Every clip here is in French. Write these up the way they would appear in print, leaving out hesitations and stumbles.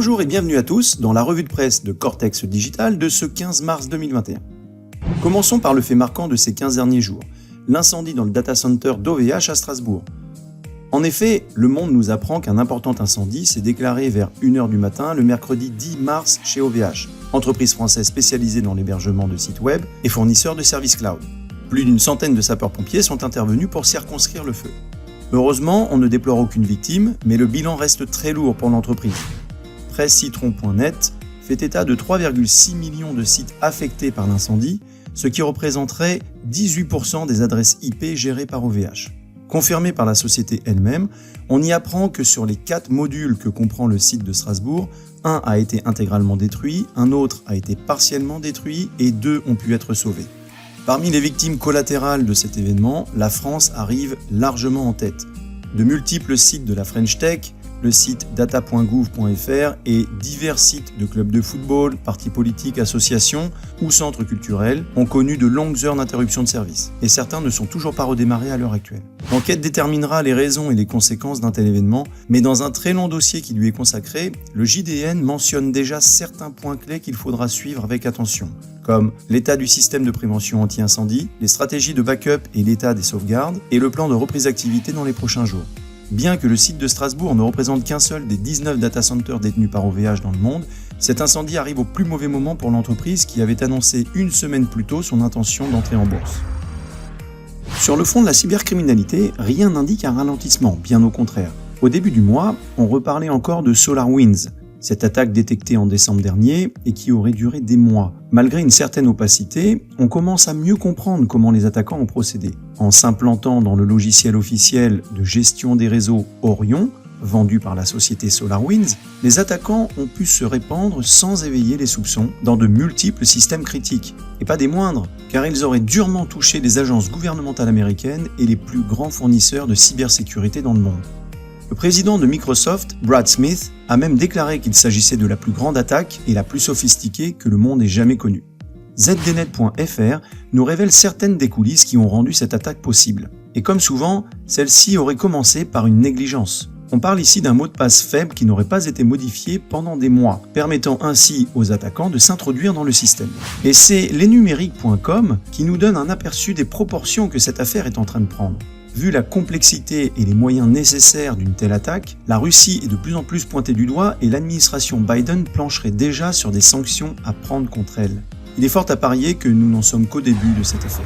Bonjour et bienvenue à tous dans la revue de presse de Cortex Digital de ce 15 mars 2021. Commençons par le fait marquant de ces 15 derniers jours, l'incendie dans le data center d'OVH à Strasbourg. En effet, Le Monde nous apprend qu'un important incendie s'est déclaré vers 1h du matin le mercredi 10 mars chez OVH, entreprise française spécialisée dans l'hébergement de sites web et fournisseur de services cloud. Plus d'une centaine de sapeurs-pompiers sont intervenus pour circonscrire le feu. Heureusement, on ne déplore aucune victime, mais le bilan reste très lourd pour l'entreprise. Pressecitron.net fait état de 3,6 millions de sites affectés par l'incendie, ce qui représenterait 18% des adresses IP gérées par OVH. Confirmé par la société elle-même, on y apprend que sur les 4 modules que comprend le site de Strasbourg, un a été intégralement détruit, un autre a été partiellement détruit et 2 ont pu être sauvés. Parmi les victimes collatérales de cet événement, la France arrive largement en tête. De multiples sites de la French Tech, le site data.gouv.fr et divers sites de clubs de football, partis politiques, associations ou centres culturels ont connu de longues heures d'interruption de service. Et certains ne sont toujours pas redémarrés à l'heure actuelle. L'enquête déterminera les raisons et les conséquences d'un tel événement, mais dans un très long dossier qui lui est consacré, le JDN mentionne déjà certains points clés qu'il faudra suivre avec attention, comme l'état du système de prévention anti-incendie, les stratégies de backup et l'état des sauvegardes, et le plan de reprise d'activité dans les prochains jours. Bien que le site de Strasbourg ne représente qu'un seul des 19 data centers détenus par OVH dans le monde, cet incendie arrive au plus mauvais moment pour l'entreprise qui avait annoncé une semaine plus tôt son intention d'entrer en bourse. Sur le front de la cybercriminalité, rien n'indique un ralentissement, bien au contraire. Au début du mois, on reparlait encore de SolarWinds, cette attaque détectée en décembre dernier et qui aurait duré des mois. Malgré une certaine opacité, on commence à mieux comprendre comment les attaquants ont procédé. En s'implantant dans le logiciel officiel de gestion des réseaux Orion, vendu par la société SolarWinds, les attaquants ont pu se répandre sans éveiller les soupçons dans de multiples systèmes critiques. Et pas des moindres, car ils auraient durement touché les agences gouvernementales américaines et les plus grands fournisseurs de cybersécurité dans le monde. Le président de Microsoft, Brad Smith, a même déclaré qu'il s'agissait de la plus grande attaque et la plus sophistiquée que le monde ait jamais connue. ZDNet.fr nous révèle certaines des coulisses qui ont rendu cette attaque possible. Et comme souvent, celle-ci aurait commencé par une négligence. On parle ici d'un mot de passe faible qui n'aurait pas été modifié pendant des mois, permettant ainsi aux attaquants de s'introduire dans le système. Et c'est lesnumériques.com qui nous donne un aperçu des proportions que cette affaire est en train de prendre. Vu la complexité et les moyens nécessaires d'une telle attaque, la Russie est de plus en plus pointée du doigt et l'administration Biden plancherait déjà sur des sanctions à prendre contre elle. Il est fort à parier que nous n'en sommes qu'au début de cette affaire.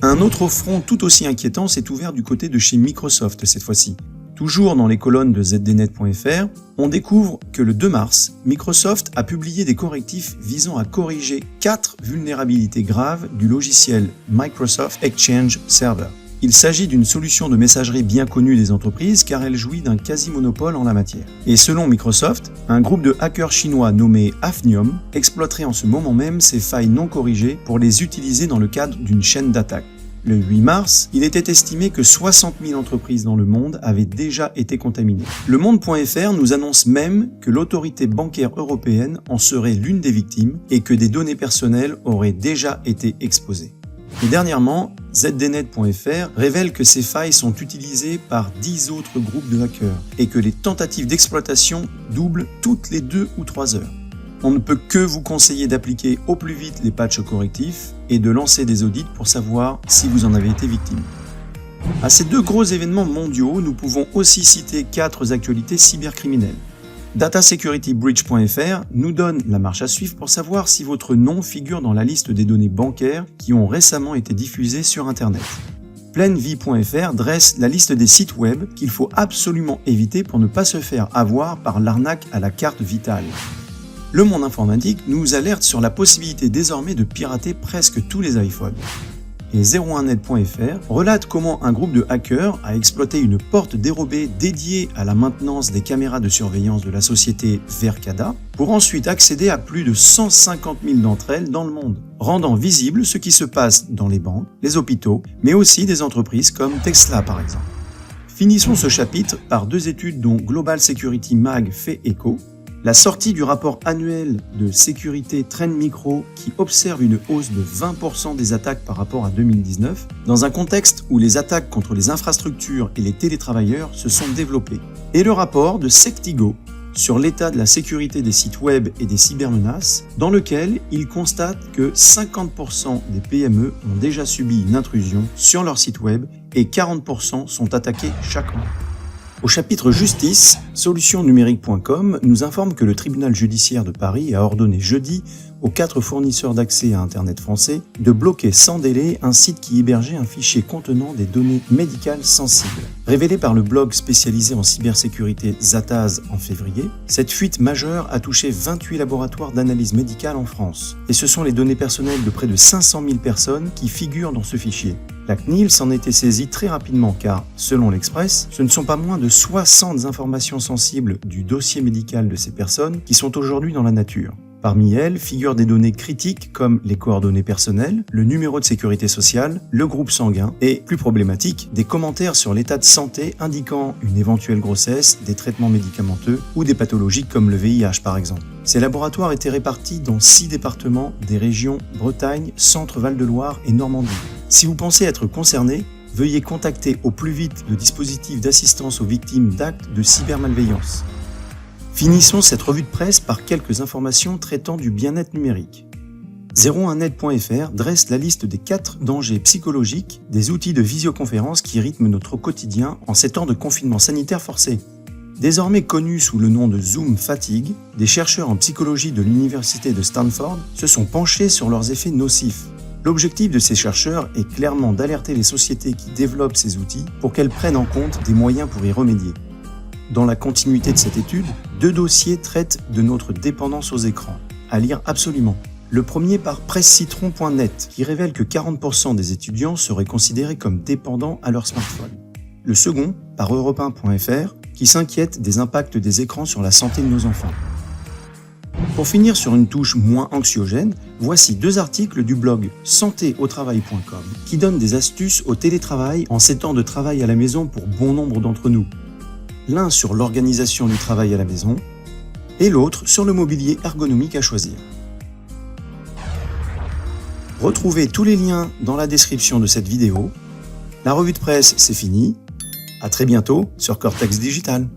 Un autre front tout aussi inquiétant s'est ouvert du côté de chez Microsoft cette fois-ci. Toujours dans les colonnes de ZDNet.fr, on découvre que le 2 mars, Microsoft a publié des correctifs visant à corriger 4 vulnérabilités graves du logiciel Microsoft Exchange Server. Il s'agit d'une solution de messagerie bien connue des entreprises car elle jouit d'un quasi-monopole en la matière. Et selon Microsoft, un groupe de hackers chinois nommé Hafnium exploiterait en ce moment même ces failles non corrigées pour les utiliser dans le cadre d'une chaîne d'attaque. Le 8 mars, il était estimé que 60 000 entreprises dans le monde avaient déjà été contaminées. Le Monde.fr nous annonce même que l'autorité bancaire européenne en serait l'une des victimes et que des données personnelles auraient déjà été exposées. Et dernièrement, ZDNet.fr révèle que ces failles sont utilisées par 10 autres groupes de hackers et que les tentatives d'exploitation doublent toutes les 2 ou 3 heures. On ne peut que vous conseiller d'appliquer au plus vite les patchs correctifs et de lancer des audits pour savoir si vous en avez été victime. À ces 2 gros événements mondiaux, nous pouvons aussi citer 4 actualités cybercriminelles. DataSecurityBreach.fr nous donne la marche à suivre pour savoir si votre nom figure dans la liste des données bancaires qui ont récemment été diffusées sur Internet. PlainVie.fr dresse la liste des sites web qu'il faut absolument éviter pour ne pas se faire avoir par l'arnaque à la carte vitale. Le Monde Informatique nous alerte sur la possibilité désormais de pirater presque tous les iPhones. Et 01net.fr relate comment un groupe de hackers a exploité une porte dérobée dédiée à la maintenance des caméras de surveillance de la société Verkada pour ensuite accéder à plus de 150 000 d'entre elles dans le monde, rendant visible ce qui se passe dans les banques, les hôpitaux, mais aussi des entreprises comme Tesla par exemple. Finissons ce chapitre par 2 études dont Global Security Mag fait écho. La sortie du rapport annuel de sécurité Trend Micro qui observe une hausse de 20% des attaques par rapport à 2019, dans un contexte où les attaques contre les infrastructures et les télétravailleurs se sont développées. Et le rapport de Sectigo sur l'état de la sécurité des sites web et des cybermenaces, dans lequel il constate que 50% des PME ont déjà subi une intrusion sur leur site web et 40% sont attaqués chaque mois. Au chapitre Justice, solutionnumérique.com nous informe que le tribunal judiciaire de Paris a ordonné jeudi aux 4 fournisseurs d'accès à Internet français de bloquer sans délai un site qui hébergeait un fichier contenant des données médicales sensibles. Révélé par le blog spécialisé en cybersécurité Zataz en février, cette fuite majeure a touché 28 laboratoires d'analyse médicale en France. Et ce sont les données personnelles de près de 500 000 personnes qui figurent dans ce fichier. La CNIL s'en était saisie très rapidement car, selon l'Express, ce ne sont pas moins de 60 informations sensibles du dossier médical de ces personnes qui sont aujourd'hui dans la nature. Parmi elles figurent des données critiques comme les coordonnées personnelles, le numéro de sécurité sociale, le groupe sanguin et, plus problématique, des commentaires sur l'état de santé indiquant une éventuelle grossesse, des traitements médicamenteux ou des pathologies comme le VIH par exemple. Ces laboratoires étaient répartis dans 6 départements des régions Bretagne, Centre-Val de Loire et Normandie. Si vous pensez être concerné, veuillez contacter au plus vite le dispositif d'assistance aux victimes d'actes de cybermalveillance. Finissons cette revue de presse par quelques informations traitant du bien-être numérique. 01net.fr dresse la liste des 4 dangers psychologiques des outils de visioconférence qui rythment notre quotidien en ces temps de confinement sanitaire forcé. Désormais connus sous le nom de Zoom Fatigue, des chercheurs en psychologie de l'université de Stanford se sont penchés sur leurs effets nocifs. L'objectif de ces chercheurs est clairement d'alerter les sociétés qui développent ces outils pour qu'elles prennent en compte des moyens pour y remédier. Dans la continuité de cette étude, 2 dossiers traitent de notre dépendance aux écrans, à lire absolument. Le premier par pressecitron.net, qui révèle que 40% des étudiants seraient considérés comme dépendants à leur smartphone. Le second par europe1.fr, qui s'inquiète des impacts des écrans sur la santé de nos enfants. Pour finir sur une touche moins anxiogène, voici 2 articles du blog santéautravail.com qui donnent des astuces au télétravail en ces temps de travail à la maison pour bon nombre d'entre nous. L'un sur l'organisation du travail à la maison et l'autre sur le mobilier ergonomique à choisir. Retrouvez tous les liens dans la description de cette vidéo. La revue de presse, c'est fini. À très bientôt sur Cortex Digital.